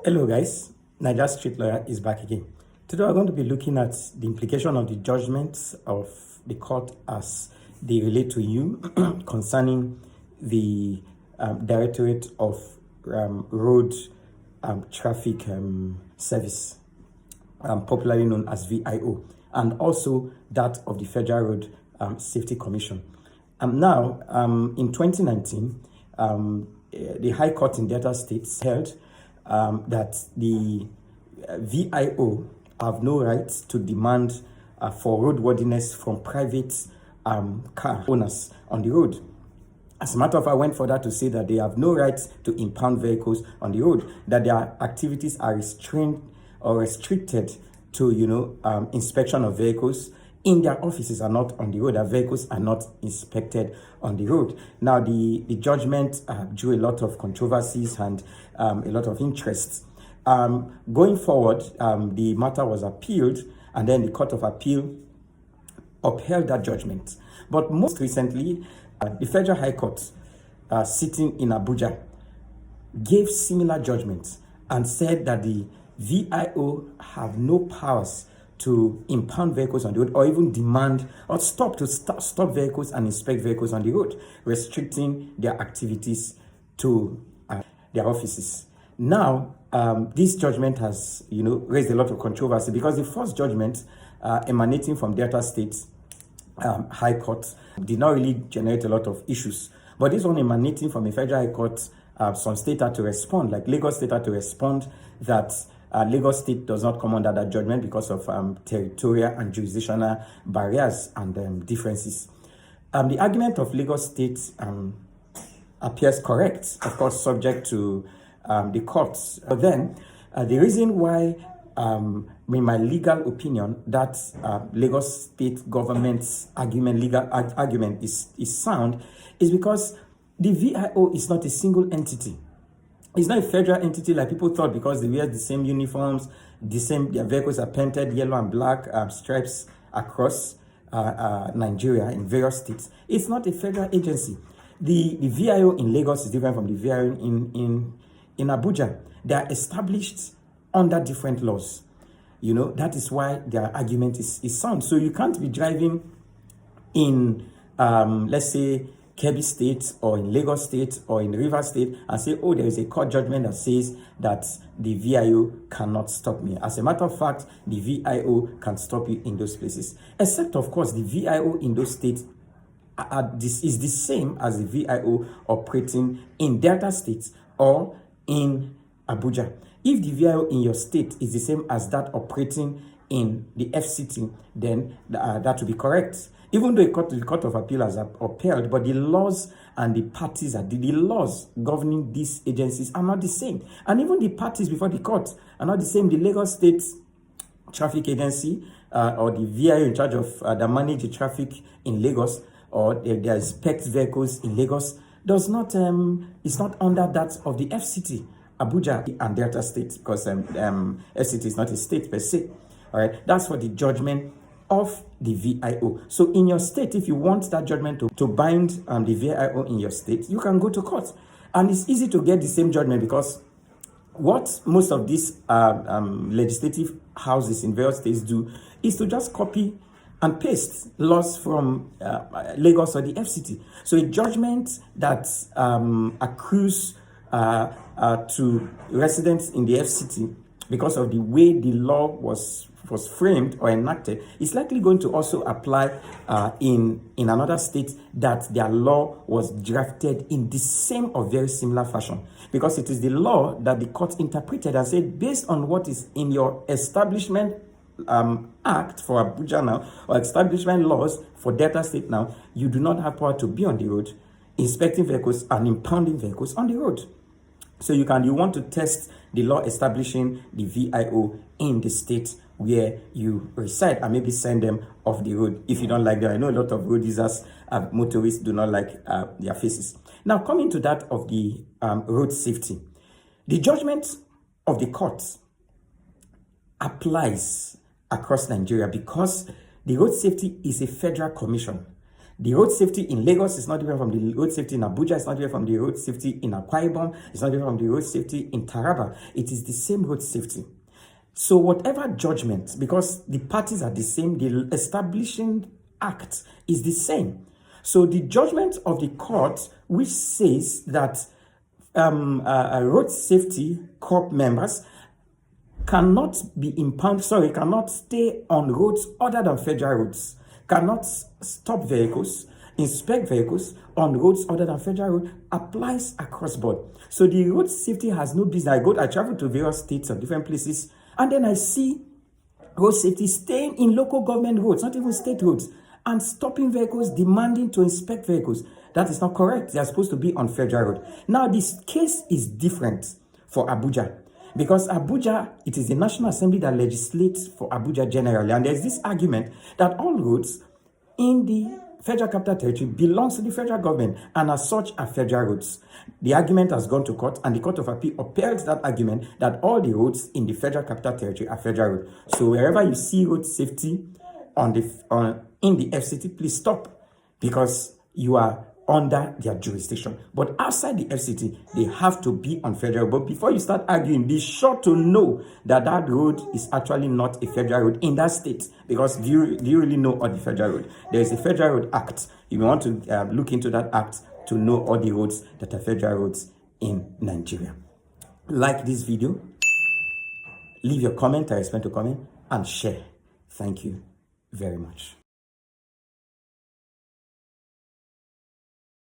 Hello guys, Niger Street Lawyer is back again. Today we're going to be looking at the implication of the judgments of the court as they relate to you concerning the Directorate of Road Traffic Service, popularly known as VIO, and also that of the Federal Road Safety Commission. Now, in 2019, the High Court in Delta State held that the VIO have no right to demand for roadworthiness from private car owners on the road. As a matter of fact, I went further to say that they have no right to impound vehicles on the road, that their activities are restrained or restricted to, inspection of vehicles in their offices are not on the road. Their vehicles are not inspected on the road. Now, the judgment drew a lot of controversies and a lot of interest. Going forward, the matter was appealed, and then the Court of Appeal upheld that judgment. But most recently, the Federal High Court, sitting in Abuja, gave similar judgments and said that the VIO have no powers to impound vehicles on the road or even demand or stop vehicles and inspect vehicles on the road, restricting their activities to their offices. Now, this judgment has, raised a lot of controversy because the first judgment emanating from Delta State High Court did not really generate a lot of issues. But this one emanating from a Federal High Court, some state had to respond, like Lagos State had to respond that Lagos State does not come under that judgment because of territorial and jurisdictional barriers and differences. The argument of Lagos State appears correct, of course, subject to the courts. But then, the reason why, in my legal opinion, that Lagos State government's legal argument is sound, is because the VIO is not a single entity. It's not a federal entity like people thought because they wear the same uniforms, their vehicles are painted yellow and black stripes across Nigeria in various states. It's not a federal agency. The VIO in Lagos is different from the VIO in Abuja. They are established under different laws. That is why their argument is sound. So you can't be driving in, let's say, Kebbi State or in Lagos State or in Rivers State and say, oh, there is a court judgment that says that the VIO cannot stop me. As a matter of fact, the VIO can stop you in those places. Except, of course, the VIO in those states is the same as the VIO operating in Delta State or in Abuja. If the VIO in your state is the same as that operating in the FCT, then that will be correct. Even though the Court of Appeal has upheld, but the laws and the parties, the laws governing these agencies are not the same. And even the parties before the court are not the same. The Lagos State Traffic Agency or the VIO in charge of that manage the traffic in Lagos or they inspect vehicles in Lagos is not under that of the FCT, Abuja and Delta State, because FCT is not a state per se. All right, that's for the judgment of the VIO. So in your state, if you want that judgment to bind the VIO in your state, you can go to court. And it's easy to get the same judgment because what most of these legislative houses in various states do is to just copy and paste laws from Lagos or the FCT. So a judgment that accrues to residents in the FCT because of the way the law was framed or enacted, is likely going to also apply in another state that their law was drafted in the same or very similar fashion. Because it is the law that the court interpreted and said, based on what is in your establishment act for Abuja now, or establishment laws for Delta State now, you do not have power to be on the road, inspecting vehicles and impounding vehicles on the road. So you want to test the law establishing the VIO in the state where you reside and maybe send them off the road if you don't like them. I know a lot of road users, motorists do not like their faces. Now, coming to that of the road safety, the judgment of the court applies across Nigeria because the road safety is a federal commission The road safety in Lagos is not different from the road safety in Abuja. It's not different from the road safety in Akwa Ibom. It's not different from the road safety in Taraba. It is the same road safety. So whatever judgment, because the parties are the same, the establishing act is the same. So the judgment of the court, which says that road safety corps members cannot cannot stay on roads other than federal roads, cannot stop vehicles, inspect vehicles on roads other than federal road, applies across board. So the road safety has no business. I travel to various states and different places, and then I see road safety staying in local government roads, not even state roads, and stopping vehicles, demanding to inspect vehicles. That is not correct. They are supposed to be on federal road. Now, this case is different for Abuja, because Abuja, it is the National Assembly that legislates for Abuja generally. And there's this argument that all roads in the Federal Capital Territory belongs to the federal government and as such are federal roads. The argument has gone to court, and the Court of Appeal upheld that argument that all the roads in the Federal Capital Territory are federal roads. So wherever you see road safety in the FCT, please stop, because you are under their jurisdiction. But outside the FCT, they have to be on federal. But before you start arguing, be sure to know that that road is actually not a federal road in that state. Because do you really know all the federal road? There is a Federal Road Act. You may want to look into that act to know all the roads that are federal roads in Nigeria. Like this video, leave your comment, I expect to comment, and share. Thank you very much.